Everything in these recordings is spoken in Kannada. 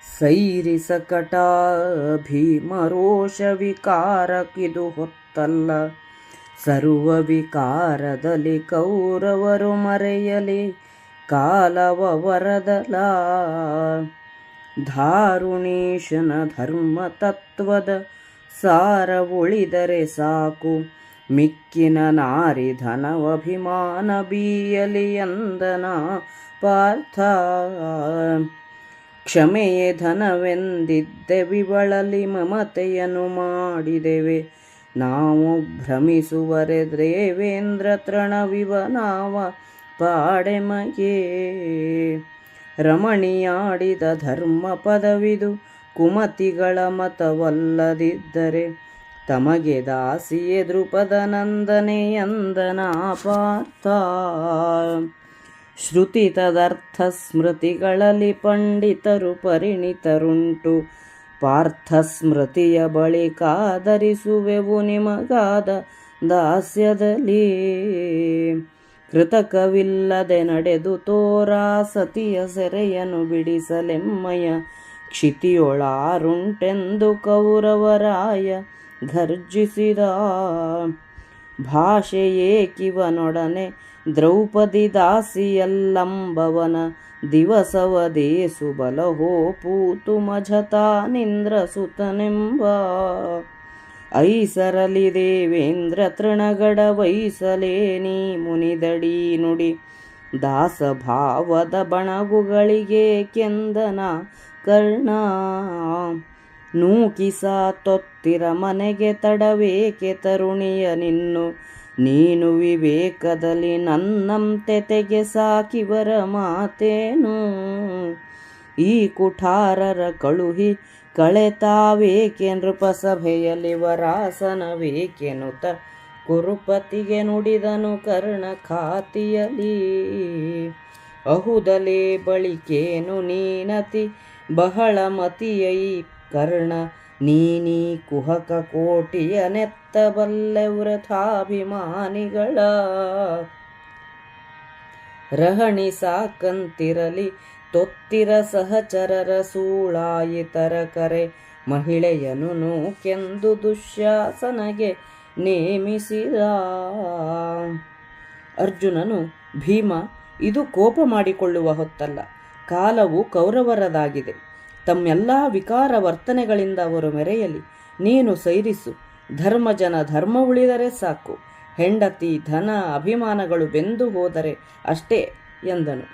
ಸೈರಿಸಕಟ ಭೀಮರೋಷ ವಿಕಾರಕ್ಕಿದು ಹೊತ್ತಲ್ಲ. ಸರ್ವ ವಿಕಾರದಲ್ಲಿ ಕೌರವರು ಮರೆಯಲಿ ಕಾಲವ ವರದಲ. ದಾರುಣೀಶನ ಧರ್ಮ ತತ್ವದ ಸಾರ ಉಳಿದರೆ ಸಾಕು, ಮಿಕ್ಕಿನ ನಾರಿ ಧನವಭಿಮಾನ ಬೀಯಲಿ ಎಂದನ ಪಾರ್ಥ. ಕ್ಷಮೆಯೇ ಧನವೆಂದಿದ್ದೆ ವಿವಳಲಿ ಮಮತೆಯನ್ನು ಮಾಡಿದೆವೆ ನಾವು, ಭ್ರಮಿಸುವರೆ ದೇವೇಂದ್ರ ತೃಣವಿವ ನಾವ ಪಾಡೆಮಗೆ. ರಮಣಿಯಾಡಿದ ಧರ್ಮ ಪದವಿದು ಕುಮತಿಗಳ ಮತವಲ್ಲದಿದ್ದರೆ, ತಮಗೆ ದಾಸಿಯೇ ದೃಪದ ನಂದನೆ ಎಂದನ ಪಾರ್ಥ. ಶ್ರುತಿ ತದರ್ಥ ಸ್ಮೃತಿಗಳಲ್ಲಿ ಪಂಡಿತರು ಪರಿಣಿತರುಂಟು, ಪಾರ್ಥ ಸ್ಮೃತಿಯ ಬಳಿಕಾದರಿಸುವೆವು ನಿಮಗಾದ ದಾಸ್ಯದಲ್ಲಿ. ಕೃತಕವಿಲ್ಲದೆ ನಡೆದು ತೋರಾ ಸತಿಯ ಸೆರೆಯನ್ನು ಬಿಡಿಸಲೆಮ್ಮಯ, ಕ್ಷಿತಿಯೊಳಾರುಂಟೆಂದು ಕೌರವರಾಯ ಘರ್ಜಿಸಿದ. ಭಾಷೆಯೇ ಕಿವನೊಡನೆ ದ್ರೌಪದಿ ದಾಸಿಯಲ್ಲಂಬವನ, ದಿವಸವದೇಸು ಬಲಹೋ ಪೂತು ಮಜತಾನಿಂದ್ರ ಸುತನೆಂಬ. ಐಸರಲಿ ದೇವೇಂದ್ರ ತೃಣಗಡ ವೈಸಲೇ ನೀ ಮುನಿದಡಿ ನುಡಿ, ದಾಸಭಾವದ ಬಣಗುಗಳಿಗೆ ಕೆಂದನ ಕರ್ಣ. ನೂಕಿಸ ತೊತ್ತಿರ ಮನೆಗೆ ತಡವೇಕೆ ತರುಣಿಯ ನಿನ್ನು, ನೀನು ವಿವೇಕದಲ್ಲಿ ನನ್ನಂತೆ ತೆಗೆ ಸಾಕಿವರ ಮಾತೇನು. ಈ ಕುಠಾರರ ಕಳುಹಿ ಕಳೆತಾವೇಕೆ ನೃಪಸಭೆಯಲ್ಲಿ ವರಾಸನವೇಕೆನುತ, ಕುರುಪತಿಗೆ ನುಡಿದನು ಕರ್ಣ ಖಾತಿಯಲಿ. ಅಹುದಲೇ ಬಳಿಕೇನು ನೀನತಿ ಬಹಳ ಮತಿಯೈ ಕರ್ಣ, ನೀನೀ ಕುಹಕ ಕೋಟಿಯ ನೆತ್ತಬಲ್ಲೆ ವೃಥಾಭಿಮಾನಿಗಳ. ರಹಣಿ ಸಾಕಂತಿರಲಿ ತೊತ್ತಿರ ಸಹಚರರ ಸೂಳಾಯಿತರ ಕರೆ, ಮಹಿಳೆಯನು ನೂಕೆಂದು ದುಶ್ಯಾಸನಗೆ ನೇಮಿಸಿದ. ಅರ್ಜುನನು, ಭೀಮ, ಇದು ಕೋಪ ಮಾಡಿಕೊಳ್ಳುವ ಹೊತ್ತಲ್ಲ, ಕಾಲವು ಕೌರವರದಾಗಿದೆ. ತಮ್ಮೆಲ್ಲ ವಿಕಾರ ವರ್ತನೆಗಳಿಂದ ಅವರು ಮೆರೆಯಲಿ, ನೀನು ಸೈರಿಸು. ಧರ್ಮಜನ ಧರ್ಮ ಉಳಿದರೆ ಸಾಕು, ಹೆಂಡತಿ ಧನ ಅಭಿಮಾನಗಳು ಬೆಂದು ಹೋದರೆ ಅಷ್ಟೇ ಎಂದನು.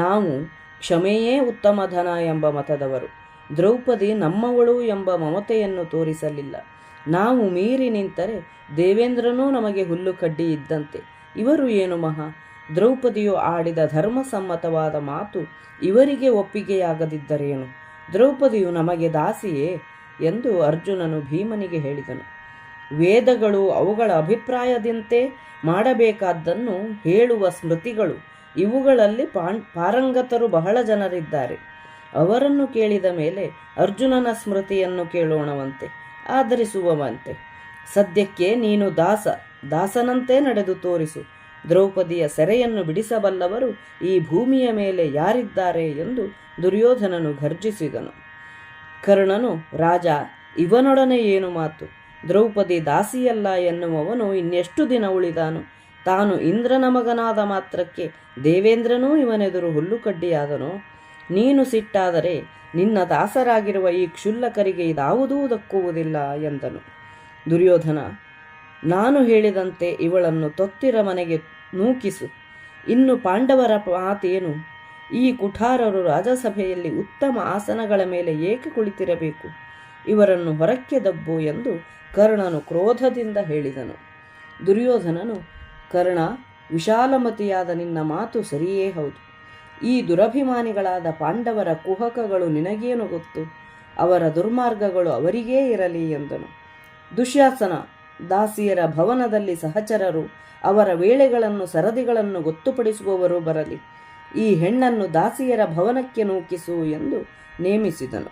ನಾವು ಕ್ಷಮೆಯೇ ಉತ್ತಮ ಧನ ಎಂಬ ಮತದವರು. ದ್ರೌಪದಿ ನಮ್ಮವಳು ಎಂಬ ಮಮತೆಯನ್ನು ತೋರಿಸಲಿಲ್ಲ. ನಾವು ಮೀರಿ ನಿಂತರೆ ದೇವೇಂದ್ರನೂ ನಮಗೆ ಹುಲ್ಲು ಕಡ್ಡಿ ಇದ್ದಂತೆ. ಇವರು ಏನು ಮಹಾ, ದ್ರೌಪದಿಯು ಆಡಿದ ಧರ್ಮಸಮ್ಮತವಾದ ಮಾತು ಇವರಿಗೆ ಒಪ್ಪಿಗೆಯಾಗದಿದ್ದರೇನು. ದ್ರೌಪದಿಯು ನಮಗೆ ದಾಸಿಯೇ ಎಂದು ಅರ್ಜುನನು ಭೀಮನಿಗೆ ಹೇಳಿದನು. ವೇದಗಳು ಅವುಗಳ ಅಭಿಪ್ರಾಯದಂತೆ ಮಾಡಬೇಕಾದ್ದನ್ನು ಹೇಳುವ ಸ್ಮೃತಿಗಳು, ಇವುಗಳಲ್ಲಿ ಪಾರಂಗತರು ಬಹಳ ಜನರಿದ್ದಾರೆ. ಅವರನ್ನು ಕೇಳಿದ ಮೇಲೆ ಅರ್ಜುನನ ಸ್ಮೃತಿಯನ್ನು ಕೇಳೋಣವಂತೆ, ಆಧರಿಸುವವಂತೆ. ಸದ್ಯಕ್ಕೆ ನೀನು ದಾಸನಂತೆ ನಡೆದು ತೋರಿಸು. ದ್ರೌಪದಿಯ ಸೆರೆಯನ್ನು ಬಿಡಿಸಬಲ್ಲವರು ಈ ಭೂಮಿಯ ಮೇಲೆ ಯಾರಿದ್ದಾರೆ ಎಂದು ದುರ್ಯೋಧನನು ಘರ್ಜಿಸಿದನು. ಕರ್ಣನು, ರಾಜ, ಇವನೊಡನೆ ಏನು ಮಾತು? ದ್ರೌಪದಿ ದಾಸಿಯಲ್ಲ ಎನ್ನುವವನು ಇನ್ನೆಷ್ಟು ದಿನ ಉಳಿದಾನು? ತಾನು ಇಂದ್ರನ ಮಗನಾದ ಮಾತ್ರಕ್ಕೆ ದೇವೇಂದ್ರನೂ ಇವನೆದುರು ಹುಲ್ಲುಕಡ್ಡಿಯಾದನು. ನೀನು ಸಿಟ್ಟಾದರೆ ನಿನ್ನ ದಾಸರಾಗಿರುವ ಈ ಕ್ಷುಲ್ಲಕರಿಗೆ ಇದಾವುದೂ ದಕ್ಕುವುದಿಲ್ಲ ಎಂದನು. ದುರ್ಯೋಧನ, ನಾನು ಹೇಳಿದಂತೆ ಇವಳನ್ನು ತೊತ್ತಿರ ಮನೆಗೆ ನೂಕಿಸು. ಇನ್ನು ಪಾಂಡವರ ಮಾತೇನು? ಈ ಕುಠಾರರು ರಾಜಸಭೆಯಲ್ಲಿ ಉತ್ತಮ ಆಸನಗಳ ಮೇಲೆ ಏಕೆ ಕುಳಿತಿರಬೇಕು? ಇವರನ್ನು ಹೊರಕ್ಕೆ ದಬ್ಬು ಎಂದು ಕರ್ಣನು ಕ್ರೋಧದಿಂದ ಹೇಳಿದನು. ದುರ್ಯೋಧನನು, ಕರ್ಣ, ವಿಶಾಲಮತಿಯಾದ ನಿನ್ನ ಮಾತು ಸರಿಯೇ ಹೌದು. ಈ ದುರಭಿಮಾನಿಗಳಾದ ಪಾಂಡವರ ಕುಹಕಗಳು ನಿನಗೇನು ಗೊತ್ತು? ಅವರ ದುರ್ಮಾರ್ಗಗಳು ಅವರಿಗೇ ಇರಲಿ ಎಂದನು. ದುಶ್ಯಾಸನ, ದಾಸಿಯರ ಭವನದಲ್ಲಿ ಸಹಚರರು, ಅವರ ವೇಳೆಗಳನ್ನು ಸರದಿಗಳನ್ನು ಗೊತ್ತುಪಡಿಸುವವರು ಬರಲಿ. ಈ ಹೆಣ್ಣನ್ನು ದಾಸಿಯರ ಭವನಕ್ಕೆ ನೂಕಿಸು ಎಂದು ನೇಮಿಸಿದನು.